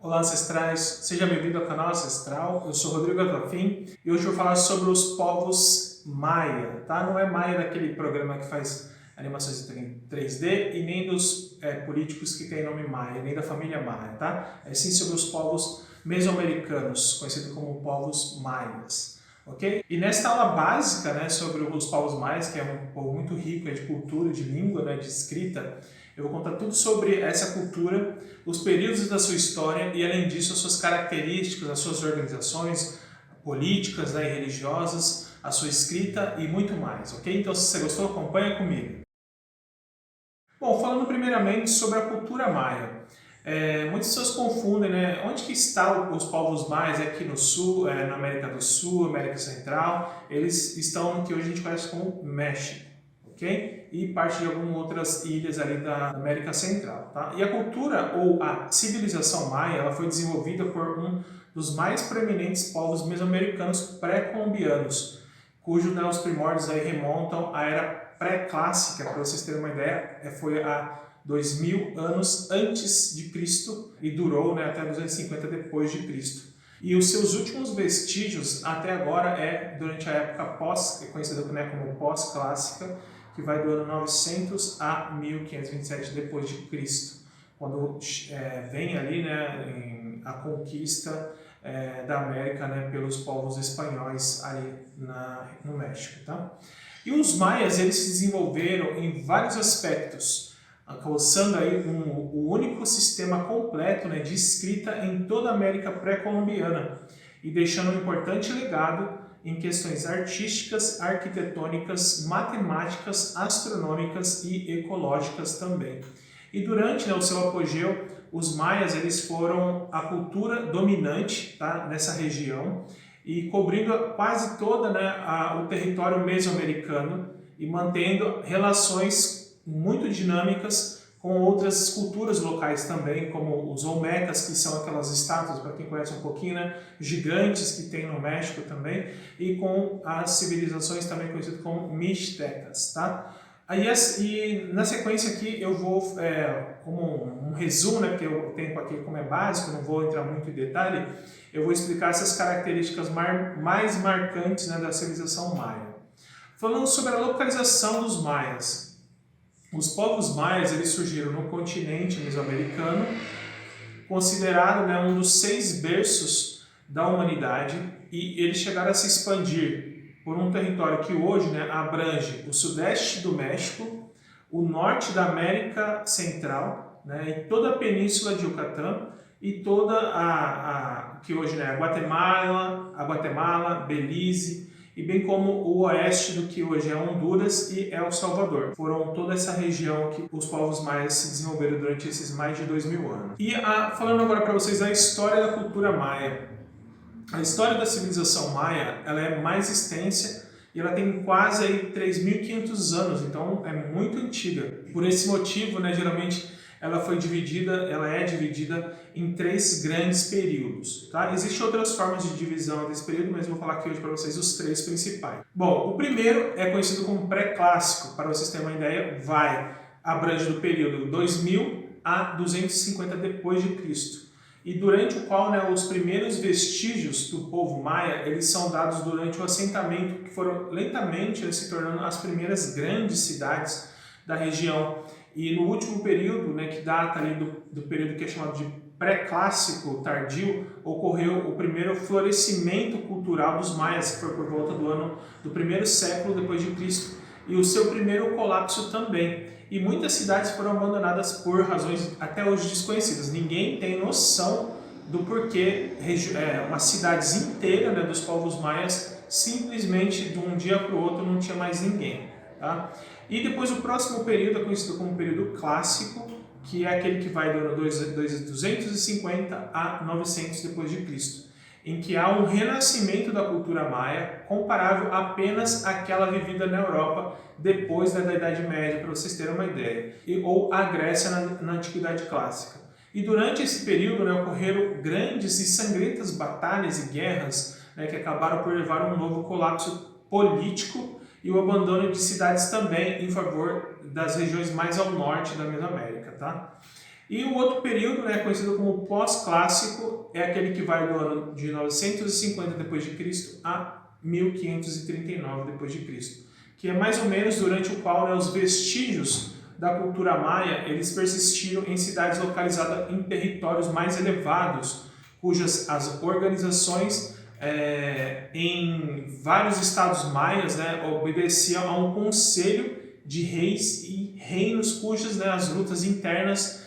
Olá, ancestrais! Seja bem-vindo ao canal Ancestral. Eu sou Rodrigo Atafim e hoje eu vou falar sobre os povos Maia, tá? Não é Maia daquele programa que faz animações em 3D e nem dos políticos que têm nome Maia, nem da família Maia, tá? É sim sobre os povos mesoamericanos, conhecidos como povos maias, ok? E nesta aula básica, né, sobre os povos maias, que é um povo muito rico de cultura, de língua, né, de escrita, eu vou contar tudo sobre essa cultura, os períodos da sua história e, além disso, as suas características, as suas organizações políticas, né, e religiosas, a sua escrita e muito mais, ok? Então, se você gostou, acompanha comigo. Bom, falando primeiramente sobre a cultura maia. Muitas pessoas confundem, né? Onde que estão os povos maias? Aqui no sul, na América do Sul, América Central. Eles estão no que hoje a gente conhece como México, ok? E parte de algumas outras ilhas ali da América Central, tá? E a cultura ou a civilização maia, ela foi desenvolvida por um dos mais preeminentes povos mesoamericanos pré-colombianos, cujos, né, os primórdios aí remontam à era pré-clássica, para vocês terem uma ideia, foi há 2000 anos antes de Cristo e durou, né, até 250 depois de Cristo. E os seus últimos vestígios até agora durante a época conhecida, né, como pós-clássica, que vai do ano 900 a 1527 depois de Cristo, quando vem ali, né, a conquista da América, né, pelos povos espanhóis ali no México, tá? E os maias, eles se desenvolveram em vários aspectos, alcançando aí o único sistema completo, né, de escrita em toda a América pré-colombiana e deixando um importante legado em questões artísticas, arquitetônicas, matemáticas, astronômicas e ecológicas também. E durante, né, o seu apogeu, os maias eles foram a cultura dominante, tá, nessa região e cobrindo quase toda, né, o território mesoamericano e mantendo relações muito dinâmicas com outras culturas locais também, como os olmecas, que são aquelas estátuas, para quem conhece um pouquinho, né, gigantes que tem no México também, e com as civilizações também conhecidas como mixtecas, tá? E na sequência aqui eu vou, como um resumo, né, porque o tempo aqui como é básico, não vou entrar muito em detalhe, eu vou explicar essas características mais marcantes, né, da civilização maia. Falando sobre a localização dos maias. Os povos maias eles surgiram no continente mesoamericano, considerado, né, um dos 6 berços da humanidade, e eles chegaram a se expandir por um território que hoje, né, abrange o sudeste do México, o norte da América Central, né, e toda a península de Yucatán e toda que hoje, né, a Guatemala, Belize, e bem como o oeste do que hoje é Honduras e El Salvador. Foram toda essa região que os povos maias se desenvolveram durante esses mais de 2000 anos. E falando agora para vocês a história da cultura maia. A história da civilização maia ela é mais extensa e ela tem quase aí 3.500 anos, então é muito antiga. Por esse motivo, né, geralmente ela é dividida em 3 grandes períodos, tá? Existem outras formas de divisão desse período, mas eu vou falar aqui hoje para vocês os 3 principais. Bom, o primeiro é conhecido como pré-clássico, para vocês terem uma ideia, abrange do período 2000 a 250 depois de Cristo. E durante o qual, né, os primeiros vestígios do povo maia, eles são dados durante o assentamento, que foram lentamente se tornando as primeiras grandes cidades da região. E no último período, né, que data ali do período que é chamado de pré-clássico tardio, ocorreu o primeiro florescimento cultural dos maias, que foi por volta do primeiro século depois de Cristo, e o seu primeiro colapso também. E muitas cidades foram abandonadas por razões até hoje desconhecidas. Ninguém tem noção do porquê uma cidade inteira, né, dos povos maias simplesmente de um dia para o outro não tinha mais ninguém. Tá? E depois o próximo período é conhecido como período clássico, que é aquele que vai do 250 a 900 depois de Cristo, em que há um renascimento da cultura maia comparável apenas àquela vivida na Europa depois da Idade Média, para vocês terem uma ideia, ou a Grécia na Antiguidade Clássica. E durante esse período, né, ocorreram grandes e sangrentas batalhas e guerras, né, que acabaram por levar a um novo colapso político e o abandono de cidades também em favor das regiões mais ao norte da Mesoamérica, tá? E o outro período, né, conhecido como pós-clássico, é aquele que vai do ano de 950 d.C. a 1539 d.C., que é mais ou menos durante o qual, né, os vestígios da cultura maia eles persistiram em cidades localizadas em territórios mais elevados, cujas as organizações em vários estados maias, né, obedeciam a um conselho de reis e reinos cujas, né, as lutas internas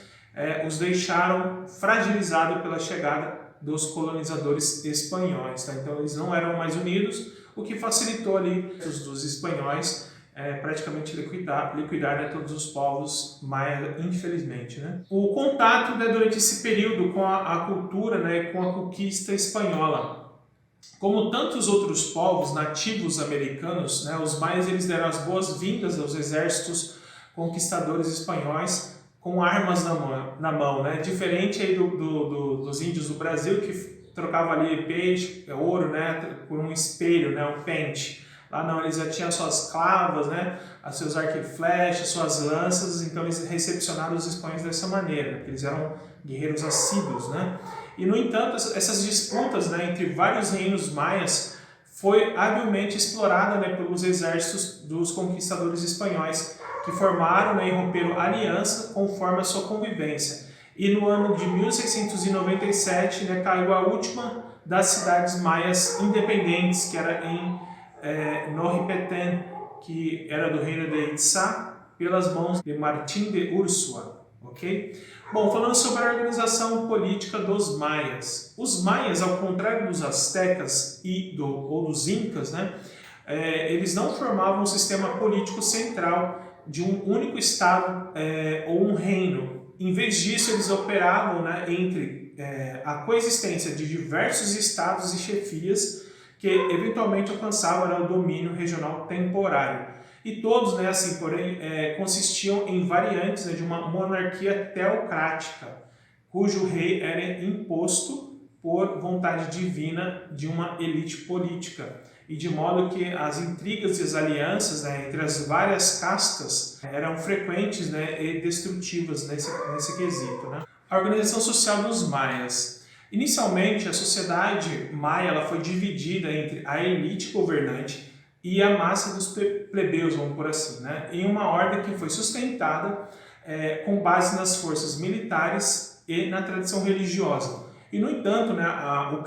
os deixaram fragilizados pela chegada dos colonizadores espanhóis. Tá? Então eles não eram mais unidos, o que facilitou ali dos espanhóis praticamente liquidar né, todos os povos maias, infelizmente. Né? O contato, né, durante esse período com a cultura, né, com a conquista espanhola. Como tantos outros povos nativos americanos, né, os maias eles deram as boas-vindas aos exércitos conquistadores espanhóis com armas na mão, né? Diferente aí dos índios do Brasil que trocavam ali peixe, ouro, né, por um espelho, né, um pente. Lá não, eles já tinham suas clavas, né, seus arcos e flechas, suas lanças, então eles recepcionaram os espanhóis dessa maneira, porque eles eram guerreiros assíduos, né? E no entanto, essas disputas, né, entre vários reinos maias foi habilmente explorada, né, pelos exércitos dos conquistadores espanhóis, que formaram, né, e romperam aliança conforme a sua convivência. E no ano de 1697, né, caiu a última das cidades maias independentes, que era em Norripetén, que era do reino de Itzá, pelas mãos de Martín de Ursúa. Okay? Bom, falando sobre a organização política dos maias. Os maias, ao contrário dos astecas ou dos incas, né, eles não formavam um sistema político central de um único estado ou um reino. Em vez disso, eles operavam, né, entre a coexistência de diversos estados e chefias que eventualmente alcançavam, né, o domínio regional temporário. E todos, né, assim, porém, consistiam em variantes, né, de uma monarquia teocrática, cujo rei era imposto por vontade divina de uma elite política, e de modo que as intrigas e as alianças, né, entre as várias castas eram frequentes, né, e destrutivas nesse quesito. Né? A organização social dos maias. Inicialmente, a sociedade maia ela foi dividida entre a elite governante e a massa dos plebeus, vamos por assim, né? Em uma ordem que foi sustentada com base nas forças militares e na tradição religiosa. E, no entanto, né, o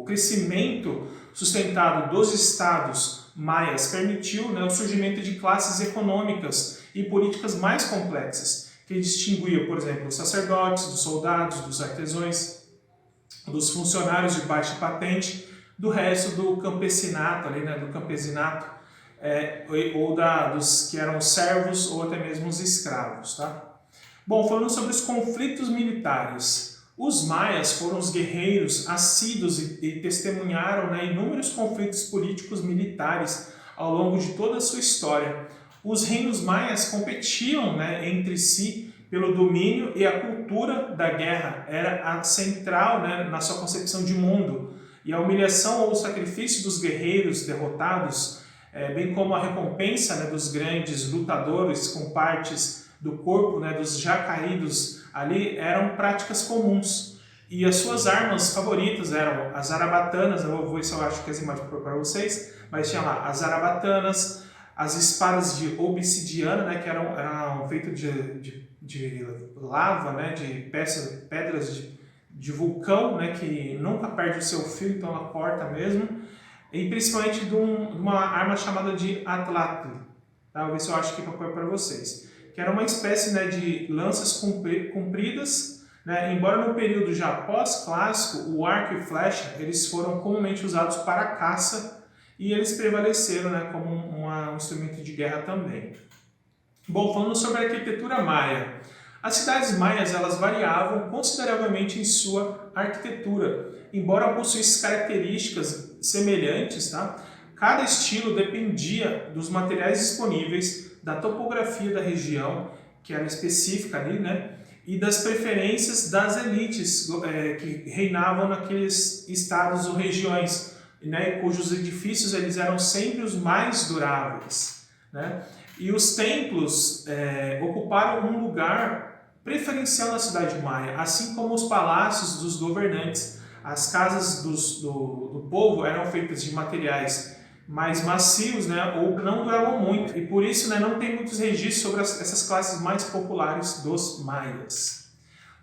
crescimento sustentado dos estados maias permitiu, né, o surgimento de classes econômicas e políticas mais complexas, que distinguia, por exemplo, os sacerdotes, dos soldados, dos artesãos, dos funcionários de baixa patente, do resto do campesinato, ali, né, do campesinato, ou dos que eram servos ou até mesmo os escravos. Tá? Bom, falando sobre os conflitos militares, os maias foram os guerreiros assíduos e testemunharam, né, inúmeros conflitos políticos militares ao longo de toda a sua história. Os reinos maias competiam, né, entre si pelo domínio e a cultura da guerra era a central, né, na sua concepção de mundo. E a humilhação ou o sacrifício dos guerreiros derrotados, bem como a recompensa, né, dos grandes lutadores com partes do corpo, né, dos já caídos ali, eram práticas comuns. E as suas armas favoritas eram as zarabatanas, eu vou ver se eu acho que as imagens para vocês, mas tinha lá as zarabatanas, as espadas de obsidiana, né, que eram feitas de lava, né, de pedras de vulcão, né, que nunca perde o seu fio, então ela corta mesmo, e principalmente de uma arma chamada de atlatl. Tá? Vou ver se eu acho aqui para pôr para vocês. Que era uma espécie, né, de lanças compridas, né, embora no período já pós-clássico, o arco e flecha eles foram comumente usados para caça e eles prevaleceram, né, como um instrumento de guerra também. Bom, falando sobre a arquitetura maia. As cidades maias elas variavam consideravelmente em sua arquitetura, embora possuíssem características semelhantes, tá? Cada estilo dependia dos materiais disponíveis, da topografia da região, que era específica ali, né? E das preferências das elites que reinavam naqueles estados ou regiões, né? Cujos edifícios eles eram sempre os mais duráveis, né? E os templos ocuparam um lugar preferencial na cidade maia, assim como os palácios dos governantes. As casas do povo eram feitas de materiais mais macios, né, ou não duravam muito, e por isso, né, não tem muitos registros sobre essas classes mais populares dos maias.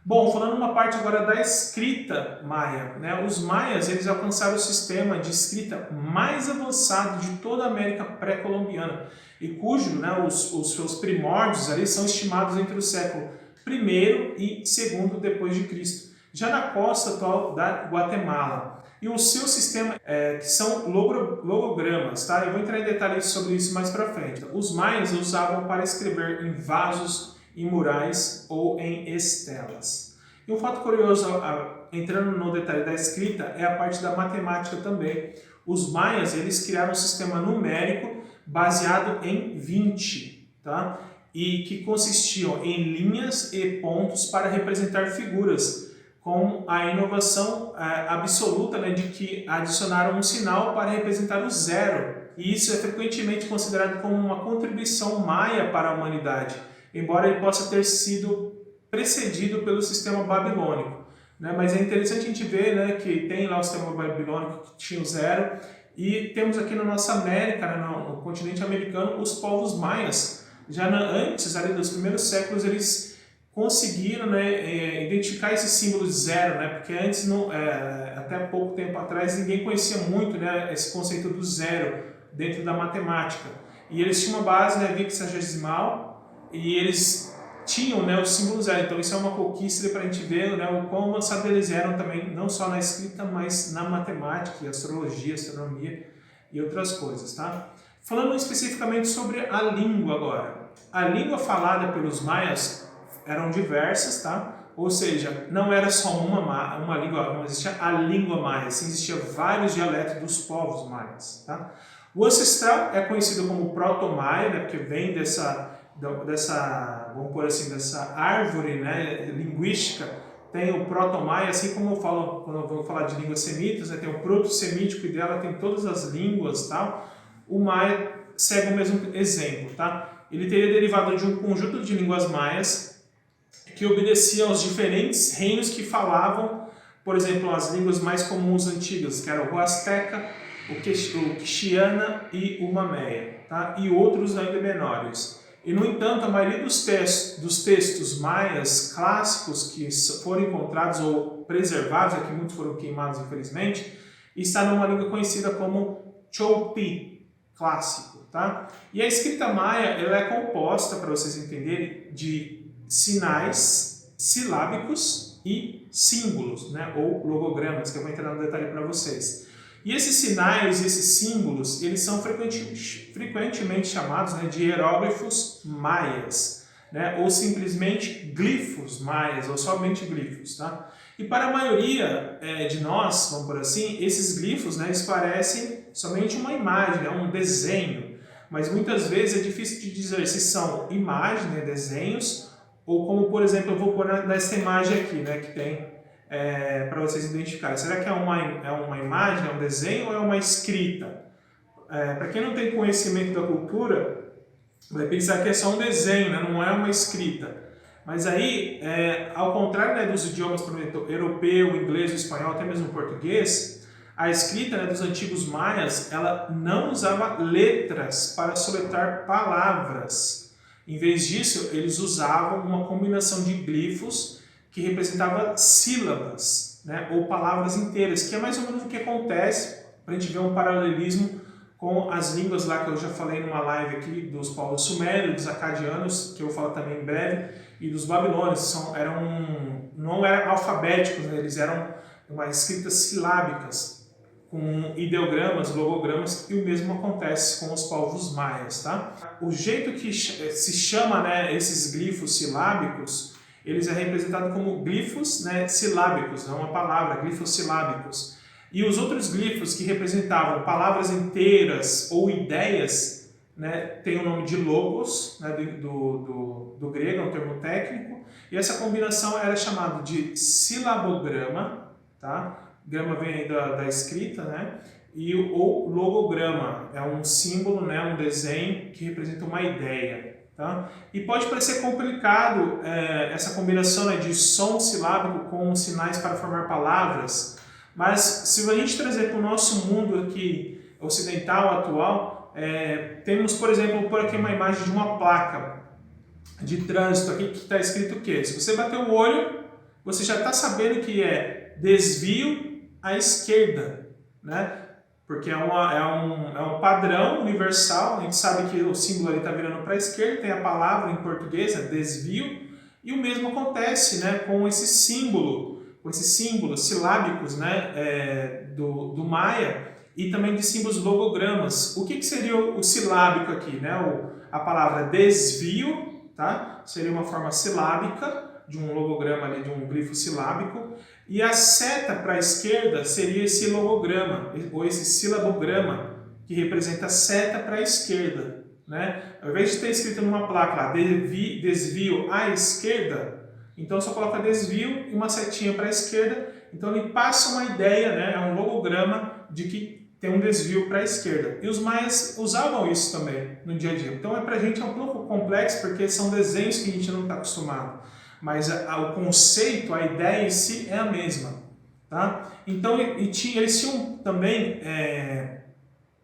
Bom, falando uma parte agora da escrita maia, né, os maias eles alcançaram o sistema de escrita mais avançado de toda a América pré-colombiana, e cujo, né, os seus primórdios ali são estimados entre o século I e II depois de Cristo, já na costa atual da Guatemala. E o seu sistema que são logogramas, tá? Eu vou entrar em detalhes sobre isso mais para frente. Os maias usavam para escrever em vasos, em murais ou em estelas. E um fato curioso, entrando no detalhe da escrita, é a parte da matemática também. Os maias eles criaram um sistema numérico baseado em 20, tá? E que consistiam em linhas e pontos para representar figuras, com a inovação absoluta, né, de que adicionaram um sinal para representar o zero. E isso é frequentemente considerado como uma contribuição maia para a humanidade, embora ele possa ter sido precedido pelo sistema babilônico. Né? Mas é interessante a gente ver, né, que tem lá o sistema babilônico que tinha o zero, e temos aqui na nossa América, né, no continente americano, os povos maias. Já antes ali dos primeiros séculos, eles conseguiram, né, identificar esse símbolo de zero, né, porque antes, até pouco tempo atrás, ninguém conhecia muito, né, esse conceito do zero dentro da matemática. E eles tinham uma base, né, hexadecimal, e eles tinham, né, o símbolo zero. Então isso é uma conquista para a gente ver, né, o quão avançados eles eram também, não só na escrita, mas na matemática, e astrologia, astronomia e outras coisas, tá? Falando especificamente sobre a língua agora. A língua falada pelos maias eram diversas, tá? Ou seja, não era só uma língua, não existia a língua maia, sim, existia vários dialetos dos povos maias, tá? O ancestral é conhecido como proto-maia, né, porque vem dessa, vamos por assim, dessa árvore, né, linguística. Tem o proto-maia, assim como eu falo, quando eu vou falar de línguas semitas, né, tem o proto-semítico e dela tem todas as línguas, tal. O maia segue o mesmo exemplo, tá? Ele teria derivado de um conjunto de línguas maias que obedecia aos diferentes reinos que falavam, por exemplo, as línguas mais comuns antigas, que eram o Azteca, o Quixiana e o Mameia, tá? E outros ainda menores. E, no entanto, a maioria dos textos maias clássicos que foram encontrados ou preservados, aqui muitos foram queimados, infelizmente, está numa língua conhecida como Cholpi, clássico, tá? E a escrita maia ela é composta, para vocês entenderem, de sinais silábicos e símbolos, né, ou logogramas, que eu vou entrar no detalhe para vocês. E esses sinais, esses símbolos, eles são frequentemente chamados, né, de hieróglifos maias, né, ou simplesmente glifos maias, ou somente glifos, tá? E para a maioria de nós, vamos por assim, esses glifos, né, eles parecem somente uma imagem, né, um desenho, mas muitas vezes é difícil de dizer se são imagens, né, desenhos, ou como, por exemplo, eu vou pôr nessa imagem aqui, né, que tem para vocês identificarem. Será que é uma imagem, é um desenho ou é uma escrita? Para quem não tem conhecimento da cultura, vai pensar que é só um desenho, né, não é uma escrita. Mas aí, ao contrário, né, dos idiomas, por exemplo, europeu, inglês, espanhol, até mesmo português, a escrita, né, dos antigos maias, ela não usava letras para soletrar palavras. Em vez disso, eles usavam uma combinação de glifos que representava sílabas, né, ou palavras inteiras, que é mais ou menos o que acontece, para a gente ver um paralelismo com as línguas lá que eu já falei numa live aqui, dos povos sumérios, dos acadianos, que eu vou falar também em breve, e dos babilônios, não eram alfabéticos, né, eles eram umas escritas silábicas, com ideogramas, logogramas, e o mesmo acontece com os povos maias, tá? O jeito que se chama, né, esses glifos silábicos, eles é representado como glifos, né, silábicos, não é uma palavra, glifos silábicos. E os outros glifos que representavam palavras inteiras ou ideias, né, tem o nome de logos, né, do grego, é um termo técnico, e essa combinação era chamada de silabograma, tá? Grama vem aí da escrita, né? E o logograma é um símbolo, né, um desenho que representa uma ideia. Tá? E pode parecer complicado essa combinação, né, de som silábico com sinais para formar palavras, mas se a gente trazer para o nosso mundo aqui ocidental atual, temos, por exemplo, por aqui uma imagem de uma placa de trânsito aqui que está escrito o quê? Se você bater o olho, você já está sabendo que é desvio à esquerda, né? Porque é um padrão universal, a gente sabe que o símbolo ali está virando para a esquerda, tem a palavra em português, desvio, e o mesmo acontece, né, com esses símbolos silábicos, né, do Maia, e também de símbolos logogramas. O que seria o silábico aqui? Né? A palavra desvio, tá? Seria uma forma silábica de um logograma ali, de um glifo silábico, e a seta para a esquerda seria esse logograma, ou esse silabograma, que representa a seta para a esquerda. Né? Ao invés de ter escrito numa placa lá, desvio à esquerda, então só coloca desvio e uma setinha para a esquerda, então ele passa uma ideia, né? É um logograma de que tem um desvio para a esquerda. E os maias usavam isso também no dia a dia. Então pra gente é um pouco complexo, porque são desenhos que a gente não está acostumado. Mas o conceito, a ideia em si é a mesma. Tá? Então eles tinham também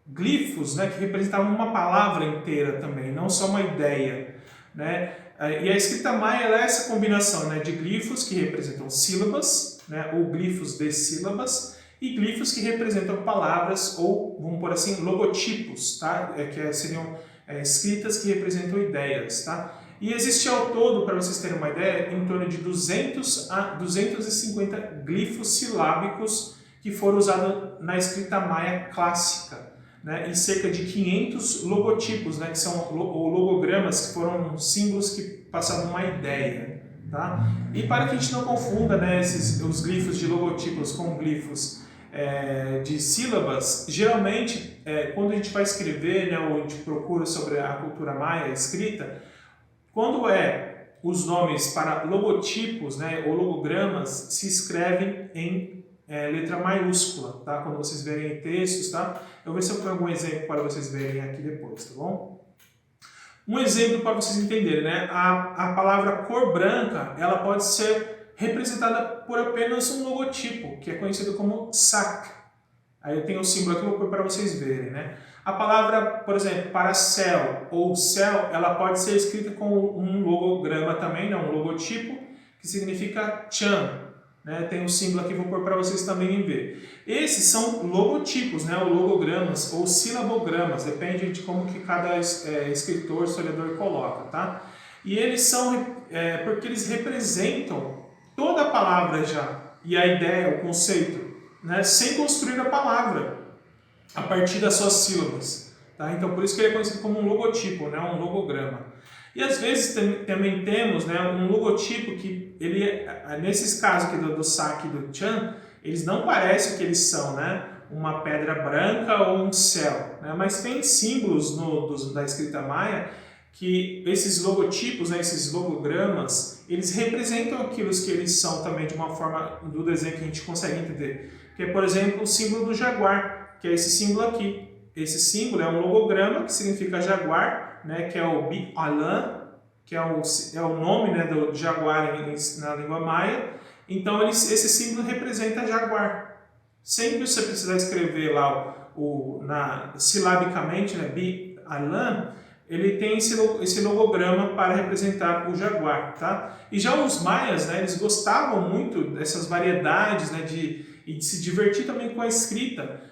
glifos, né, que representavam uma palavra inteira também, não só uma ideia. Né? E a escrita maia é essa combinação, né, de glifos que representam sílabas, né, ou glifos de sílabas, e glifos que representam palavras ou, vamos por assim, logotipos, tá? Que seriam escritas que representam ideias. Tá? E existe ao todo, para vocês terem uma ideia, em torno de 200 a 250 glifos silábicos que foram usados na escrita maia clássica, né? E cerca de 500 logotipos, né? Que são logogramas, que foram símbolos que passavam uma ideia. Tá? E para que a gente não confunda, né, os glifos de logotipos com glifos de sílabas, geralmente, quando a gente vai escrever, né, ou a gente procura sobre a cultura maia escrita, quando os nomes para logotipos, né, ou logogramas, se escrevem em letra maiúscula, tá? Quando vocês verem em textos, tá? Eu vou ver se eu tenho algum exemplo para vocês verem aqui depois, tá bom? Um exemplo para vocês entenderem, né? A palavra cor branca, ela pode ser representada por apenas um logotipo, que é conhecido como SAC. Aí eu tenho o símbolo aqui, vou pôr para vocês verem, né? A palavra, por exemplo, para céu ou céu, ela pode ser escrita com um logograma também, né? Um logotipo, que significa Chan. Né? Tem um símbolo aqui, vou pôr para vocês também ver. Esses são logotipos, né? Ou logogramas, ou silabogramas, depende de como que cada escritor, historiador coloca, tá? E eles são, porque eles representam toda a palavra já, e a ideia, o conceito, né? Sem construir a palavra, a partir das suas sílabas. Tá? Então por isso que ele é conhecido como um logotipo, né? Um logograma. E às vezes também temos, né, um logotipo que, nesses casos aqui do SAC e do Chan, eles não parecem o que eles são, né? Uma pedra branca ou um céu. Né? Mas tem símbolos da escrita maia que esses logotipos, né, esses logogramas, eles representam aquilo que eles são também de uma forma do desenho que a gente consegue entender. Que é, por exemplo, o símbolo do jaguar, que é esse símbolo aqui. Esse símbolo é um logograma que significa jaguar, né, que é o Bi-Alan, que é o nome, né, do jaguar na língua maia. Então esse símbolo representa jaguar. Sempre você precisar escrever lá silabicamente, né, Bi-Alan, ele tem esse logograma para representar o jaguar. Tá? E já os maias, né, eles gostavam muito dessas variedades, né, e de se divertir também com a escrita.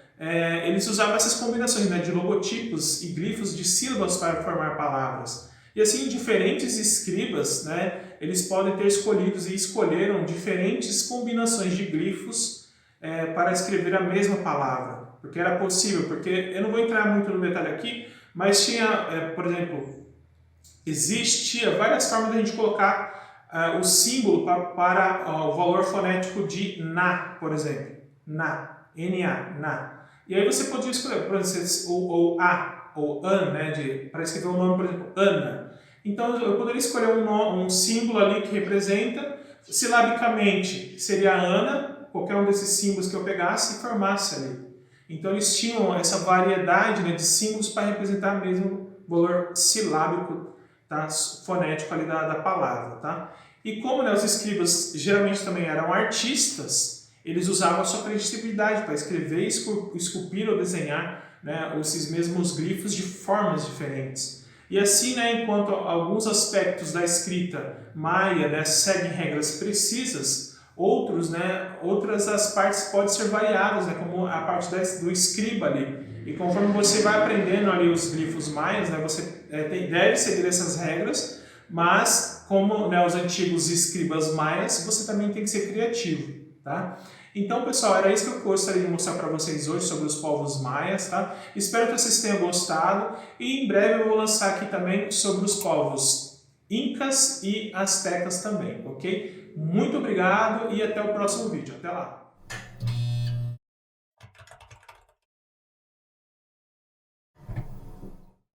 Eles usavam essas combinações, né, de logotipos e glifos de sílabas para formar palavras. E assim, diferentes escribas, né, eles podem ter escolhido e escolheram diferentes combinações de glifos para escrever a mesma palavra. Porque era possível, porque eu não vou entrar muito no detalhe aqui, mas tinha, por exemplo, existia várias formas de a gente colocar o símbolo para o valor fonético de na, por exemplo. Na, N-A, na. E aí você podia escolher, por exemplo, ou a, ou an, né, para escrever o nome, por exemplo, Ana. Então eu poderia escolher um símbolo ali que representa, silabicamente seria Ana, qualquer um desses símbolos que eu pegasse e formasse ali. Então eles tinham essa variedade, né, de símbolos para representar mesmo o valor silábico, tá? Fonético ali da palavra, tá? E como, né, os escribas geralmente também eram artistas, eles usavam a sua criatividade para escrever, esculpir ou desenhar, né, esses mesmos glifos de formas diferentes. E assim, né, enquanto alguns aspectos da escrita maia, né, seguem regras precisas, outras as partes podem ser variadas, né, como a parte do escriba ali. E conforme você vai aprendendo ali os glifos maias, né, você deve seguir essas regras, mas como, né, os antigos escribas maias, você também tem que ser criativo, tá? Então, pessoal, era isso que eu gostaria de mostrar para vocês hoje sobre os povos maias, tá? Espero que vocês tenham gostado e em breve eu vou lançar aqui também sobre os povos incas e astecas também, ok? Muito obrigado e até o próximo vídeo. Até lá!